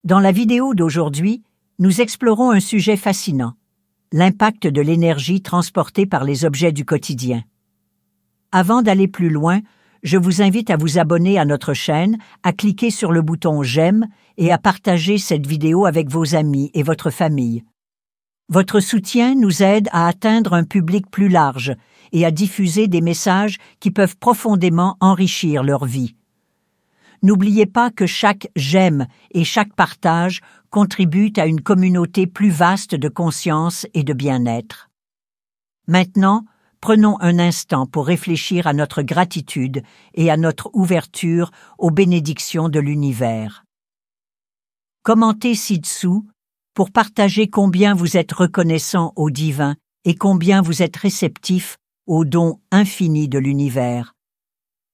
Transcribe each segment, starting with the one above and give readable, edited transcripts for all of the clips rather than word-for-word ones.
Dans la vidéo d'aujourd'hui, nous explorons un sujet fascinant, l'impact de l'énergie transportée par les objets du quotidien. Avant d'aller plus loin, je vous invite à vous abonner à notre chaîne, à cliquer sur le bouton « J'aime » et à partager cette vidéo avec vos amis et votre famille. Votre soutien nous aide à atteindre un public plus large et à diffuser des messages qui peuvent profondément enrichir leur vie. N'oubliez pas que chaque « j'aime » et chaque partage contribuent à une communauté plus vaste de conscience et de bien-être. Maintenant, prenons un instant pour réfléchir à notre gratitude et à notre ouverture aux bénédictions de l'univers. Commentez ci-dessous pour partager combien vous êtes reconnaissant au divin et combien vous êtes réceptif aux dons infinis de l'univers.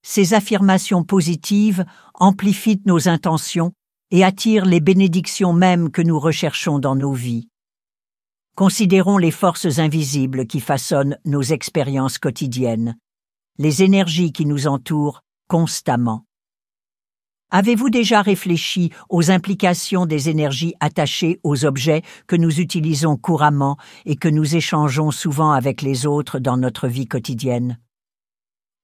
Ces affirmations positives amplifient nos intentions et attirent les bénédictions mêmes que nous recherchons dans nos vies. Considérons les forces invisibles qui façonnent nos expériences quotidiennes, les énergies qui nous entourent constamment. Avez-vous déjà réfléchi aux implications des énergies attachées aux objets que nous utilisons couramment et que nous échangeons souvent avec les autres dans notre vie quotidienne?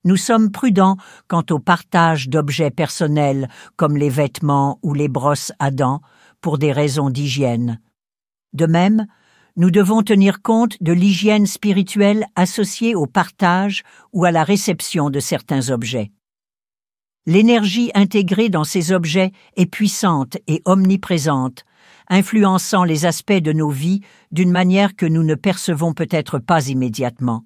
Nous sommes prudents quant au partage d'objets personnels comme les vêtements ou les brosses à dents pour des raisons d'hygiène. De même, nous devons tenir compte de l'hygiène spirituelle associée au partage ou à la réception de certains objets. L'énergie intégrée dans ces objets est puissante et omniprésente, influençant les aspects de nos vies d'une manière que nous ne percevons peut-être pas immédiatement.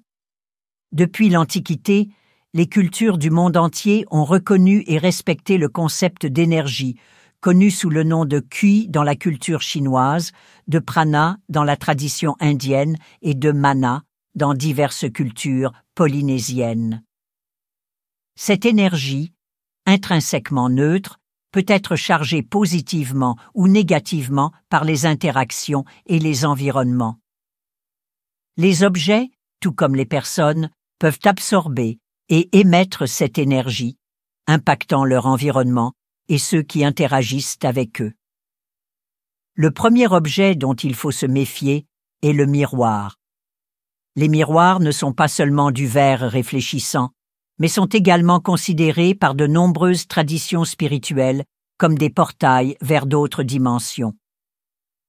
Depuis l'Antiquité, les cultures du monde entier ont reconnu et respecté le concept d'énergie, connu sous le nom de Qi dans la culture chinoise, de prana dans la tradition indienne et de mana dans diverses cultures polynésiennes. Cette énergie, intrinsèquement neutre, peut être chargée positivement ou négativement par les interactions et les environnements. Les objets, tout comme les personnes, peuvent absorber et émettre cette énergie, impactant leur environnement et ceux qui interagissent avec eux. Le premier objet dont il faut se méfier est le miroir. Les miroirs ne sont pas seulement du verre réfléchissant, mais sont également considérés par de nombreuses traditions spirituelles comme des portails vers d'autres dimensions.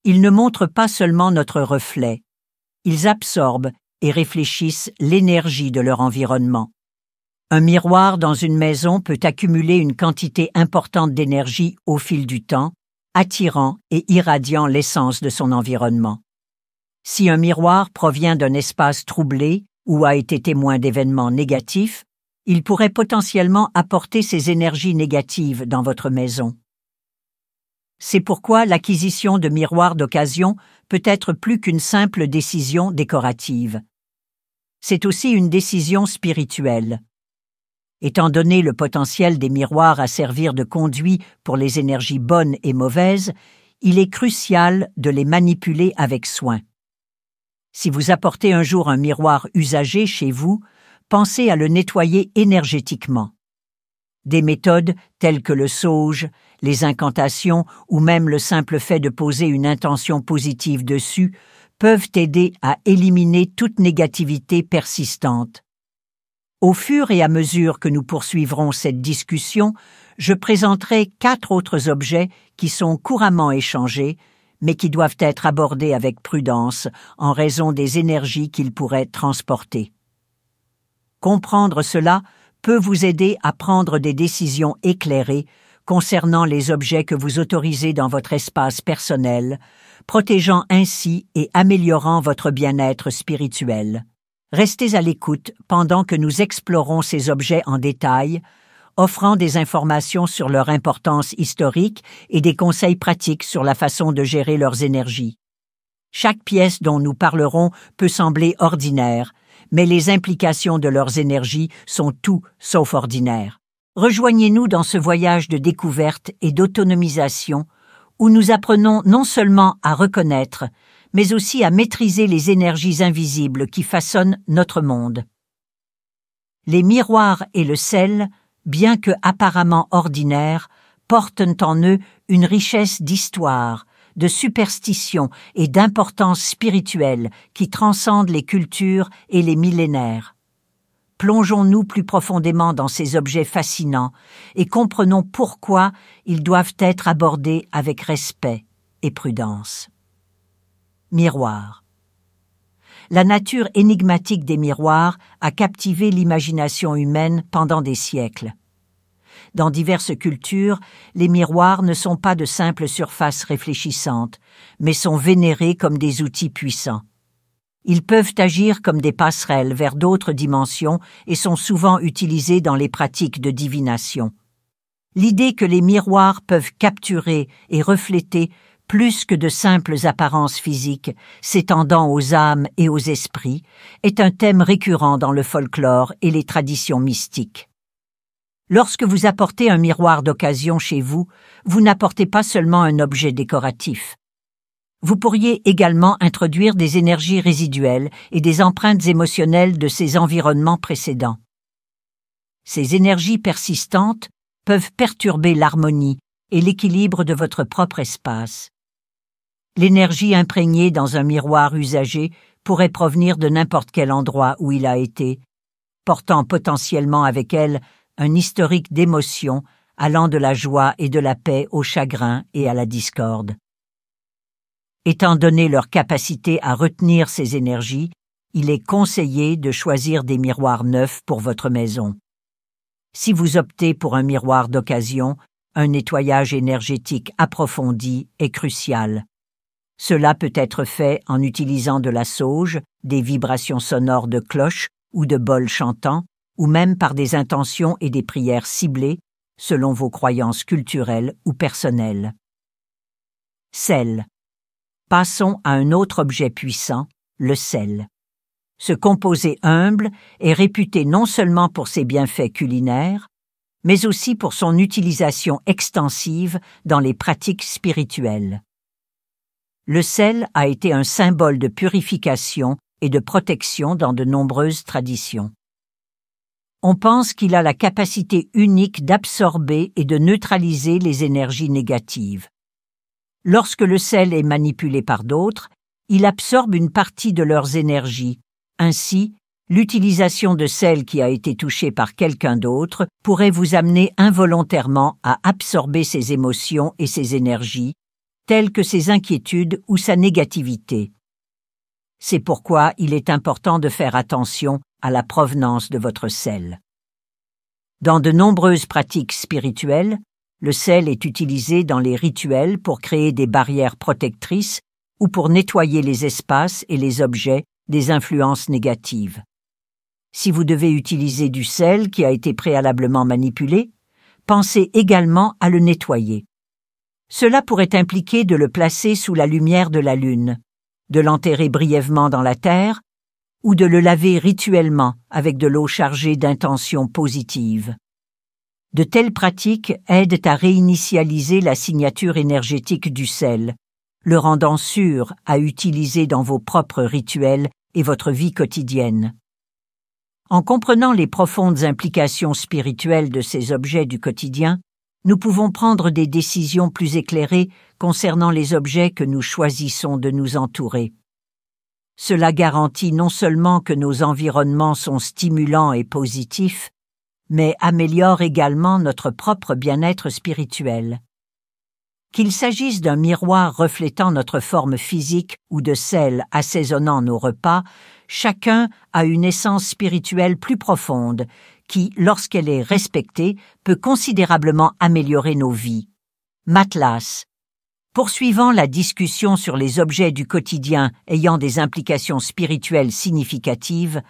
Ils ne montrent pas seulement notre reflet, ils absorbent et réfléchissent l'énergie de leur environnement. Un miroir dans une maison peut accumuler une quantité importante d'énergie au fil du temps, attirant et irradiant l'essence de son environnement. Si un miroir provient d'un espace troublé ou a été témoin d'événements négatifs, il pourrait potentiellement apporter ces énergies négatives dans votre maison. C'est pourquoi l'acquisition de miroirs d'occasion peut être plus qu'une simple décision décorative. C'est aussi une décision spirituelle. Étant donné le potentiel des miroirs à servir de conduit pour les énergies bonnes et mauvaises, il est crucial de les manipuler avec soin. Si vous apportez un jour un miroir usagé chez vous, pensez à le nettoyer énergétiquement. Des méthodes telles que le sauge, les incantations ou même le simple fait de poser une intention positive dessus peuvent aider à éliminer toute négativité persistante. Au fur et à mesure que nous poursuivrons cette discussion, je présenterai 4 autres objets qui sont couramment échangés, mais qui doivent être abordés avec prudence en raison des énergies qu'ils pourraient transporter. Comprendre cela peut vous aider à prendre des décisions éclairées concernant les objets que vous autorisez dans votre espace personnel, protégeant ainsi et améliorant votre bien-être spirituel. Restez à l'écoute pendant que nous explorons ces objets en détail, offrant des informations sur leur importance historique et des conseils pratiques sur la façon de gérer leurs énergies. Chaque pièce dont nous parlerons peut sembler ordinaire, mais les implications de leurs énergies sont tout sauf ordinaires. Rejoignez-nous dans ce voyage de découverte et d'autonomisation où nous apprenons non seulement à reconnaître, mais aussi à maîtriser les énergies invisibles qui façonnent notre monde. Les miroirs et le sel, bien que apparemment ordinaires, portent en eux une richesse d'histoire, de superstitions et d'importance spirituelle qui transcendent les cultures et les millénaires. Plongeons-nous plus profondément dans ces objets fascinants et comprenons pourquoi ils doivent être abordés avec respect et prudence. Miroir. La nature énigmatique des miroirs a captivé l'imagination humaine pendant des siècles. Dans diverses cultures, les miroirs ne sont pas de simples surfaces réfléchissantes, mais sont vénérés comme des outils puissants. Ils peuvent agir comme des passerelles vers d'autres dimensions et sont souvent utilisés dans les pratiques de divination. L'idée que les miroirs peuvent capturer et refléter plus que de simples apparences physiques, s'étendant aux âmes et aux esprits, est un thème récurrent dans le folklore et les traditions mystiques. Lorsque vous apportez un miroir d'occasion chez vous, vous n'apportez pas seulement un objet décoratif. Vous pourriez également introduire des énergies résiduelles et des empreintes émotionnelles de ces environnements précédents. Ces énergies persistantes peuvent perturber l'harmonie et l'équilibre de votre propre espace. L'énergie imprégnée dans un miroir usagé pourrait provenir de n'importe quel endroit où il a été, portant potentiellement avec elle un historique d'émotions allant de la joie et de la paix au chagrin et à la discorde. Étant donné leur capacité à retenir ces énergies, il est conseillé de choisir des miroirs neufs pour votre maison. Si vous optez pour un miroir d'occasion, un nettoyage énergétique approfondi est crucial. Cela peut être fait en utilisant de la sauge, des vibrations sonores de cloches ou de bols chantants, ou même par des intentions et des prières ciblées, selon vos croyances culturelles ou personnelles. Sel. Passons à un autre objet puissant, le sel. Ce composé humble est réputé non seulement pour ses bienfaits culinaires, mais aussi pour son utilisation extensive dans les pratiques spirituelles. Le sel a été un symbole de purification et de protection dans de nombreuses traditions. On pense qu'il a la capacité unique d'absorber et de neutraliser les énergies négatives. Lorsque le sel est manipulé par d'autres, il absorbe une partie de leurs énergies. Ainsi, l'utilisation de sel qui a été touché par quelqu'un d'autre pourrait vous amener involontairement à absorber ses émotions et ses énergies, telles que ses inquiétudes ou sa négativité. C'est pourquoi il est important de faire attention à la provenance de votre sel. Dans de nombreuses pratiques spirituelles, le sel est utilisé dans les rituels pour créer des barrières protectrices ou pour nettoyer les espaces et les objets des influences négatives. Si vous devez utiliser du sel qui a été préalablement manipulé, pensez également à le nettoyer. Cela pourrait impliquer de le placer sous la lumière de la lune, de l'enterrer brièvement dans la terre ou de le laver rituellement avec de l'eau chargée d'intentions positives. De telles pratiques aident à réinitialiser la signature énergétique du sel, le rendant sûr à utiliser dans vos propres rituels et votre vie quotidienne. En comprenant les profondes implications spirituelles de ces objets du quotidien, nous pouvons prendre des décisions plus éclairées concernant les objets que nous choisissons de nous entourer. Cela garantit non seulement que nos environnements sont stimulants et positifs, mais améliore également notre propre bien-être spirituel. Qu'il s'agisse d'un miroir reflétant notre forme physique ou de sel assaisonnant nos repas, chacun a une essence spirituelle plus profonde qui, lorsqu'elle est respectée, peut considérablement améliorer nos vies. Matlas. Poursuivant la discussion sur les objets du quotidien ayant des implications spirituelles significatives,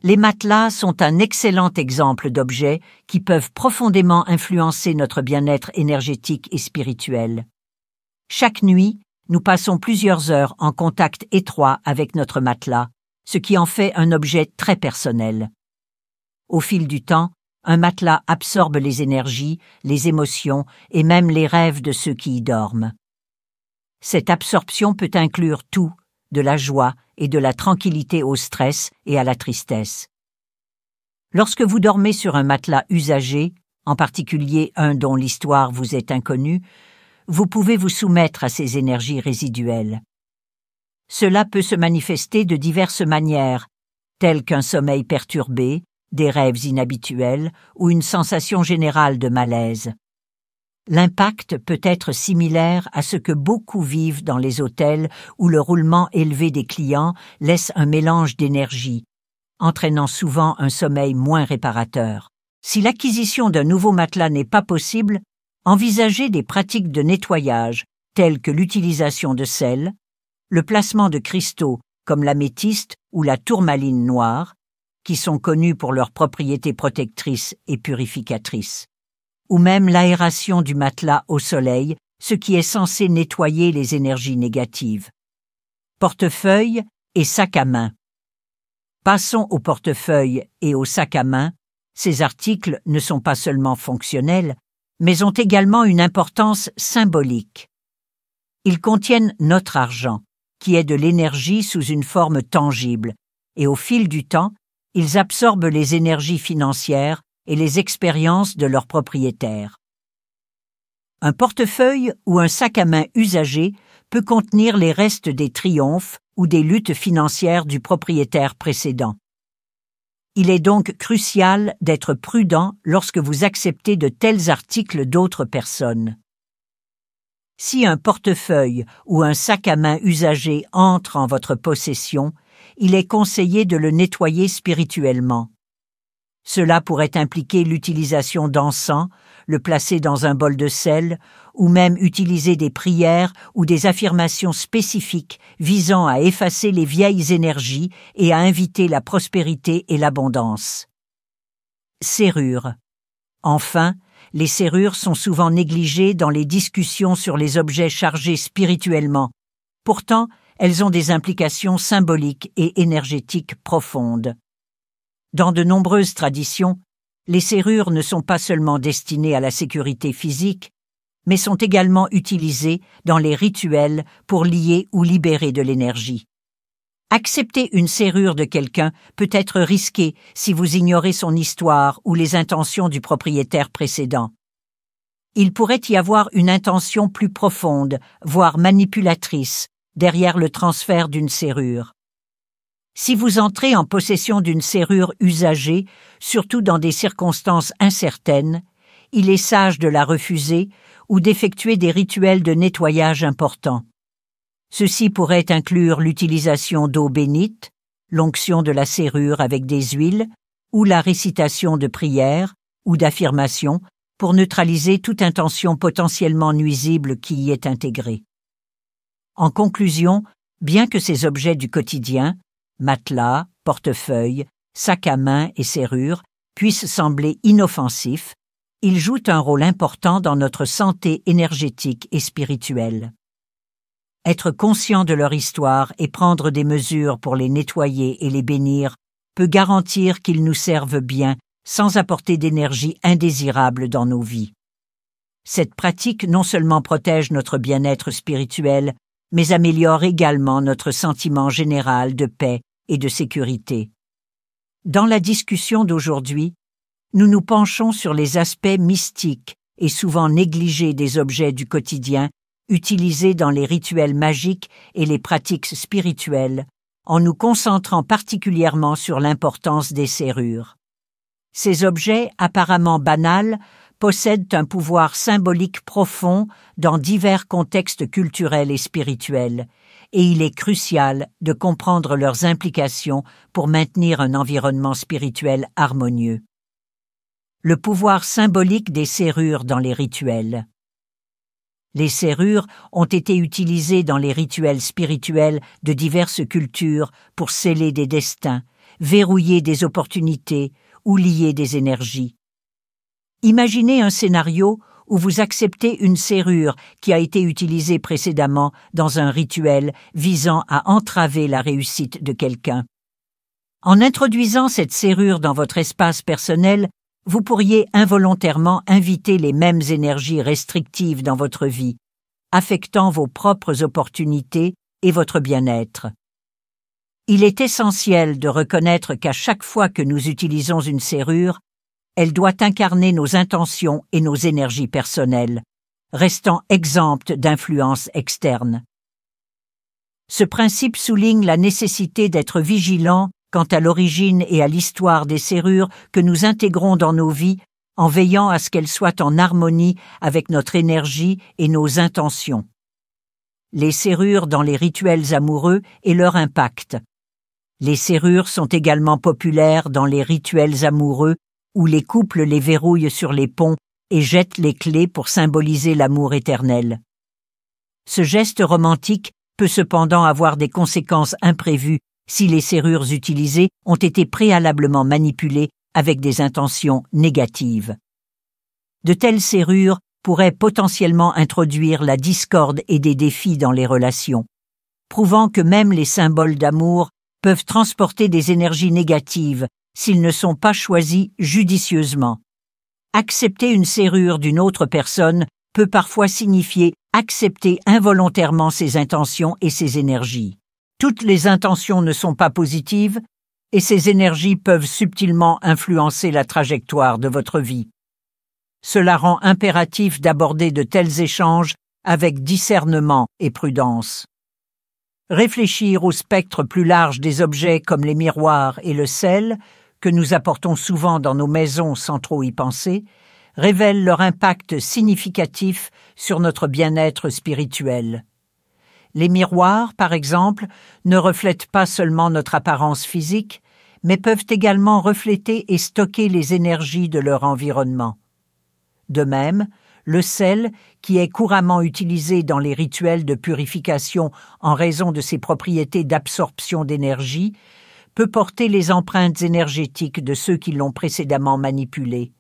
les matelas sont un excellent exemple d'objets qui peuvent profondément influencer notre bien-être énergétique et spirituel. Chaque nuit, nous passons plusieurs heures en contact étroit avec notre matelas, ce qui en fait un objet très personnel. Au fil du temps, un matelas absorbe les énergies, les émotions et même les rêves de ceux qui y dorment. Cette absorption peut inclure tout, de la joie et de la tranquillité au stress et à la tristesse. Lorsque vous dormez sur un matelas usagé, en particulier un dont l'histoire vous est inconnue, vous pouvez vous soumettre à ces énergies résiduelles. Cela peut se manifester de diverses manières, telles qu'un sommeil perturbé, des rêves inhabituels ou une sensation générale de malaise. L'impact peut être similaire à ce que beaucoup vivent dans les hôtels où le roulement élevé des clients laisse un mélange d'énergie, entraînant souvent un sommeil moins réparateur. Si l'acquisition d'un nouveau matelas n'est pas possible, envisagez des pratiques de nettoyage telles que l'utilisation de sel, le placement de cristaux comme l'améthyste ou la tourmaline noire, qui sont connus pour leurs propriétés protectrices et purificatrices, ou même l'aération du matelas au soleil, ce qui est censé nettoyer les énergies négatives. Portefeuille et sac à main. Passons au portefeuille et au sac à main. Ces articles ne sont pas seulement fonctionnels, mais ont également une importance symbolique. Ils contiennent notre argent, qui est de l'énergie sous une forme tangible, et au fil du temps, ils absorbent les énergies financières et les expériences de leurs propriétaires. Un portefeuille ou un sac à main usagé peut contenir les restes des triomphes ou des luttes financières du propriétaire précédent. Il est donc crucial d'être prudent lorsque vous acceptez de tels articles d'autres personnes. Si un portefeuille ou un sac à main usagé entre en votre possession, il est conseillé de le nettoyer spirituellement. Cela pourrait impliquer l'utilisation d'encens, le placer dans un bol de sel, ou même utiliser des prières ou des affirmations spécifiques visant à effacer les vieilles énergies et à inviter la prospérité et l'abondance. Serrures. Enfin, les serrures sont souvent négligées dans les discussions sur les objets chargés spirituellement. Pourtant, elles ont des implications symboliques et énergétiques profondes. Dans de nombreuses traditions, les serrures ne sont pas seulement destinées à la sécurité physique, mais sont également utilisées dans les rituels pour lier ou libérer de l'énergie. Accepter une serrure de quelqu'un peut être risqué si vous ignorez son histoire ou les intentions du propriétaire précédent. Il pourrait y avoir une intention plus profonde, voire manipulatrice, derrière le transfert d'une serrure. Si vous entrez en possession d'une serrure usagée, surtout dans des circonstances incertaines, il est sage de la refuser ou d'effectuer des rituels de nettoyage importants. Ceci pourrait inclure l'utilisation d'eau bénite, l'onction de la serrure avec des huiles ou la récitation de prières ou d'affirmations pour neutraliser toute intention potentiellement nuisible qui y est intégrée. En conclusion, bien que ces objets du quotidien, matelas, portefeuille, sac à main et serrure, puissent sembler inoffensifs, ils jouent un rôle important dans notre santé énergétique et spirituelle. Être conscient de leur histoire et prendre des mesures pour les nettoyer et les bénir peut garantir qu'ils nous servent bien sans apporter d'énergie indésirable dans nos vies. Cette pratique non seulement protège notre bien-être spirituel, mais améliore également notre sentiment général de paix et de sécurité. Dans la discussion d'aujourd'hui, nous nous penchons sur les aspects mystiques et souvent négligés des objets du quotidien utilisés dans les rituels magiques et les pratiques spirituelles, en nous concentrant particulièrement sur l'importance des serrures. Ces objets apparemment banals possèdent un pouvoir symbolique profond dans divers contextes culturels et spirituels, et il est crucial de comprendre leurs implications pour maintenir un environnement spirituel harmonieux. Le pouvoir symbolique des serrures dans les rituels. Les serrures ont été utilisées dans les rituels spirituels de diverses cultures pour sceller des destins, verrouiller des opportunités ou lier des énergies. Imaginez un scénario où vous acceptez une serrure qui a été utilisée précédemment dans un rituel visant à entraver la réussite de quelqu'un. En introduisant cette serrure dans votre espace personnel, vous pourriez involontairement inviter les mêmes énergies restrictives dans votre vie, affectant vos propres opportunités et votre bien-être. Il est essentiel de reconnaître qu'à chaque fois que nous utilisons une serrure, elle doit incarner nos intentions et nos énergies personnelles, restant exemptes d'influences externes. Ce principe souligne la nécessité d'être vigilant quant à l'origine et à l'histoire des serrures que nous intégrons dans nos vies en veillant à ce qu'elles soient en harmonie avec notre énergie et nos intentions. Les serrures dans les rituels amoureux et leur impact. Les serrures sont également populaires dans les rituels amoureux où les couples les verrouillent sur les ponts et jettent les clés pour symboliser l'amour éternel. Ce geste romantique peut cependant avoir des conséquences imprévues si les serrures utilisées ont été préalablement manipulées avec des intentions négatives. De telles serrures pourraient potentiellement introduire la discorde et des défis dans les relations, prouvant que même les symboles d'amour peuvent transporter des énergies négatives s'ils ne sont pas choisis judicieusement. Accepter une serrure d'une autre personne peut parfois signifier accepter involontairement ses intentions et ses énergies. Toutes les intentions ne sont pas positives et ces énergies peuvent subtilement influencer la trajectoire de votre vie. Cela rend impératif d'aborder de tels échanges avec discernement et prudence. Réfléchir au spectre plus large des objets comme les miroirs et le sel, que nous apportons souvent dans nos maisons sans trop y penser, révèle leur impact significatif sur notre bien-être spirituel. Les miroirs, par exemple, ne reflètent pas seulement notre apparence physique, mais peuvent également refléter et stocker les énergies de leur environnement. De même, le sel, qui est couramment utilisé dans les rituels de purification en raison de ses propriétés d'absorption d'énergie, peut porter les empreintes énergétiques de ceux qui l'ont précédemment manipulé.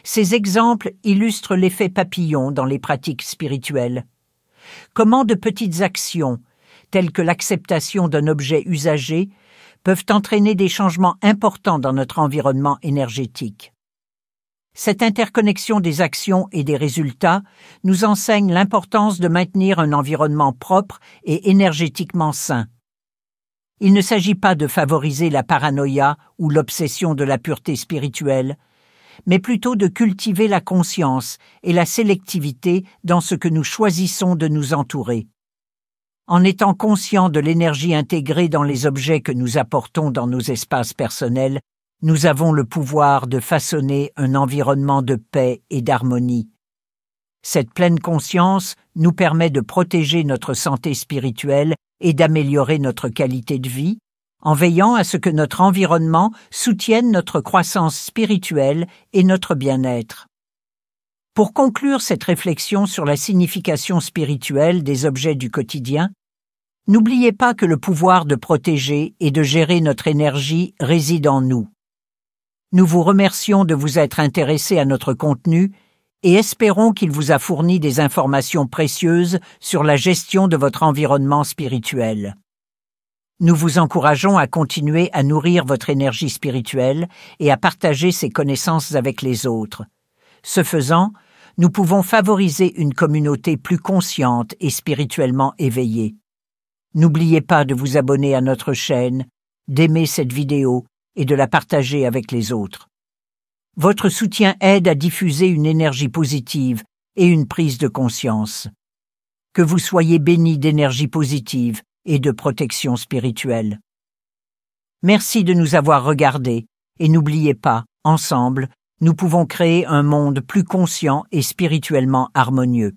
Ces exemples illustrent l'effet papillon dans les pratiques spirituelles. Comment de petites actions, telles que l'acceptation d'un objet usagé, peuvent entraîner des changements importants dans notre environnement énergétique. Cette interconnexion des actions et des résultats nous enseigne l'importance de maintenir un environnement propre et énergétiquement sain. Il ne s'agit pas de favoriser la paranoïa ou l'obsession de la pureté spirituelle, mais plutôt de cultiver la conscience et la sélectivité dans ce que nous choisissons de nous entourer. En étant conscients de l'énergie intégrée dans les objets que nous apportons dans nos espaces personnels, nous avons le pouvoir de façonner un environnement de paix et d'harmonie. Cette pleine conscience nous permet de protéger notre santé spirituelle et d'améliorer notre qualité de vie, en veillant à ce que notre environnement soutienne notre croissance spirituelle et notre bien-être. Pour conclure cette réflexion sur la signification spirituelle des objets du quotidien, n'oubliez pas que le pouvoir de protéger et de gérer notre énergie réside en nous. Nous vous remercions de vous être intéressés à notre contenu et espérons qu'il vous a fourni des informations précieuses sur la gestion de votre environnement spirituel. Nous vous encourageons à continuer à nourrir votre énergie spirituelle et à partager ces connaissances avec les autres. Ce faisant, nous pouvons favoriser une communauté plus consciente et spirituellement éveillée. N'oubliez pas de vous abonner à notre chaîne, d'aimer cette vidéo et de la partager avec les autres. Votre soutien aide à diffuser une énergie positive et une prise de conscience. Que vous soyez bénis d'énergie positive et de protection spirituelle. Merci de nous avoir regardés et n'oubliez pas, ensemble, nous pouvons créer un monde plus conscient et spirituellement harmonieux.